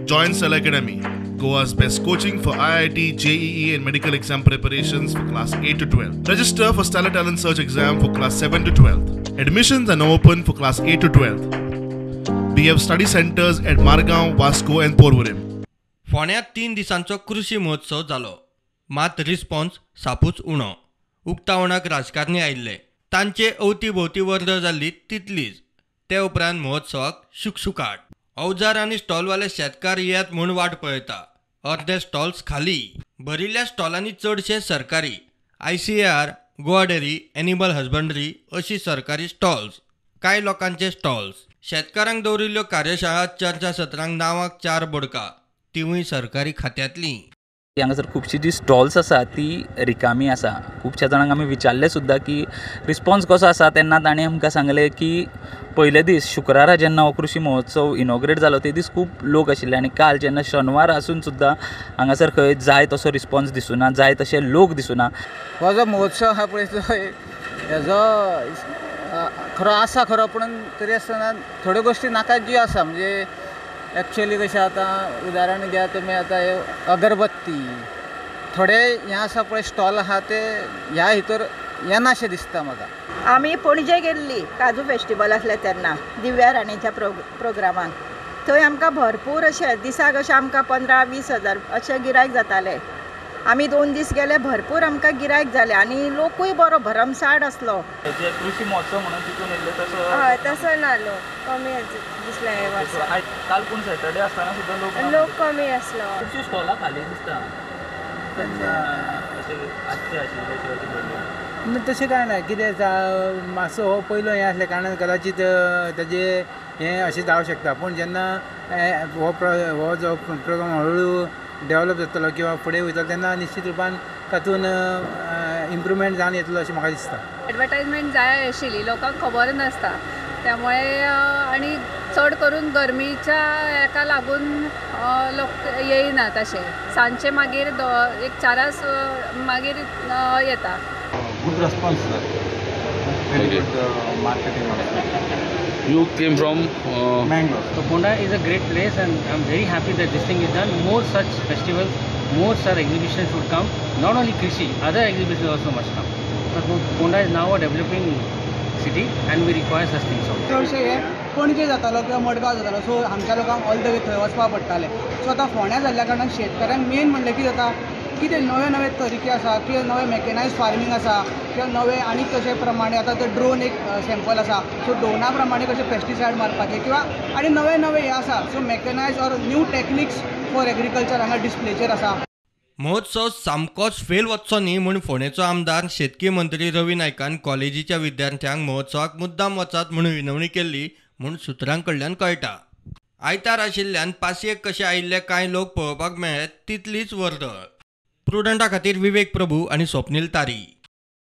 Join Cell Academy, Goa's best coaching for IIT, JEE and medical exam preparations for class 8 to 12. Register for Stellar Talent Search exam for class 7 to 12. Admissions are now open for class 8 to 12. We have study centers at Margaon, Vasco and Porvorim. फोंड्यात 3 दिसांचो कृषी महोत्सव जालो. मात response सापूच उणो. उक्तावणाक राजकारणी आयिल्ले. तांचे अवतीभोवती वर्द जाल्ली तितलीच. ते उपरांत महोत्सवाक शुकशुकाट. अवजार आनी स्टॉलवाले शेतकार येयात म्हूण वाट पळयता. अर्दे स्टॉल्स खाली. भरिल्ल्या स्टॉलांनी चडशे सरकारी. ICAR, Goa dairy, animal husbandry अशी सरकारी स्टॉल्स. कांय लोकांचे स्टॉल्स. शेतकारांक दवरिल्ल्यो कार्यशाळा चर्चा सत्रांक नांवाक 4 बोडका. तिवूय सरकारी खात्यांतलीं. हांगासर खुबशीं जी स्टॉल्स आसा ती रिकामी आसा. खुबश्या जाणांक आमी विचारलें सुद्दां की रिस्पॉन्स कसो आसा. तेन्ना ताणें आमकां सांगलें की पयले दीस शुक्रारा जेन्ना हो कृषी महोत्सव इनॉग्रेट जालो ते दीस खूब लोक आशिल्ले आनी काल जेन्ना शेनवार आसून सुद्दां हांगासर खंय जाय तसो रिस्पॉन्स दिसूना, जाय तशे लोक दिसूना. हो जो महोत्सव आहा पळय तो हेजो खरो आसा खरो, पूण तरी आसतना थोड्यो गोश्टी नाका ज्यो आसा. म्हणजे एक्चुअली कशें आतां उदाहरण घेया तुमी, आतां हे अगरबत्ती थोडे हें आसा पळय स्टॉल आहा ते ह्या हितूर येनाशें दिसता म्हाका. आमी पणजे गेल्ली काजू फेस्टिवल आसलें तेन्ना दिव्या राणेच्या प्रोग्रामाक. थंय आमकां भरपूर अशे दिसाक अशें आमकां 15-20 हजार अशें गिरायक जातालें. आमी 2 दीस गेले, भरपूर आमकां गिरायक जालें आनी लोकूय बरो भरमसाट आसलो. कृषी महोत्सव म्हणून तितून येयल्ले तसो हय तसो नालो, कमी दिसलें हे वर्सा. काल पूण सॅटर्डे आसतना सुद्दां लोक कमी आसलो. खुबशीं स्टॉलां खाली दिसता. तशें कांय ना, कितें मातसो हो पयलो हें आसल्या कारणान कदाचीत तेजें हें अशें जावं शकता. पूण जेन्ना हो जो प्रोग्राम हळू डेवलप जातलो किंवा फुडें वयतलो तेन्ना निश्चित रुपान तातूंत इम्प्रूवमेंट जावन येतलो अशें म्हाका दिसता. एडवर्टायजमेंट जाय आशिल्ली, लोकांक खबर नासता. त्यामुळे आनी चड करून गरमीच्या हेका लागून लोक येयनात अशे. सांजचे मागीर एक 4 मागीर येता. Good response, sir. Very good marketing. You came from Mangalore. So Ponda is a great place, and I'm very happy that this thing is done. More such festivals, more such exhibitions should come. Not only Krishi, other exhibitions also must come. But Ponda is now a developing city, and we require such things also. चडशे हे पणजे जातालो किंवा मडगांव जातालो, so हांगच्या लोकांक all the way थंय वचपाक पडटालें. सो आतां फोंड्या जाल्ल्या कारणान शेतकऱ्यांक मेन म्हणलें कितें जाता, कितें नवे नवे तरीके आसा, कितें नवे मॅकॅनायज फार्मींग आसा, किंवा नवे आनी कशे प्रमाणे आतां ते ड्रोन एक सॅम्पल आसा, सो ड्रोना प्रमाणे कशे पेस्टिसायड मारपाचे किंवा आनी नवे नवे हे आसा. So mechanise or new techniques for agriculture हांगा डिस्प्लेचेर आसा. महोत्सव सामकोच फेल वचचो न्ही म्हूण फोंडेचो आमदार शेतकी मंत्री रवी नायकान कॉलेजीच्या विद्यार्थ्यांक महोत्सवाक मुद्दाम वचात म्हणून विनवणी केल्ली म्हूण सुत्रां कडल्यान कळटा. आयतार आशिल्ल्यान पासयेक कशे आयिल्ले कांय लोक पळोवपाक मेळ्ळे तितलीच वर्दळ. प्रुडंटा खातीर विवेक प्रभू आनी स्वप्नील तारी.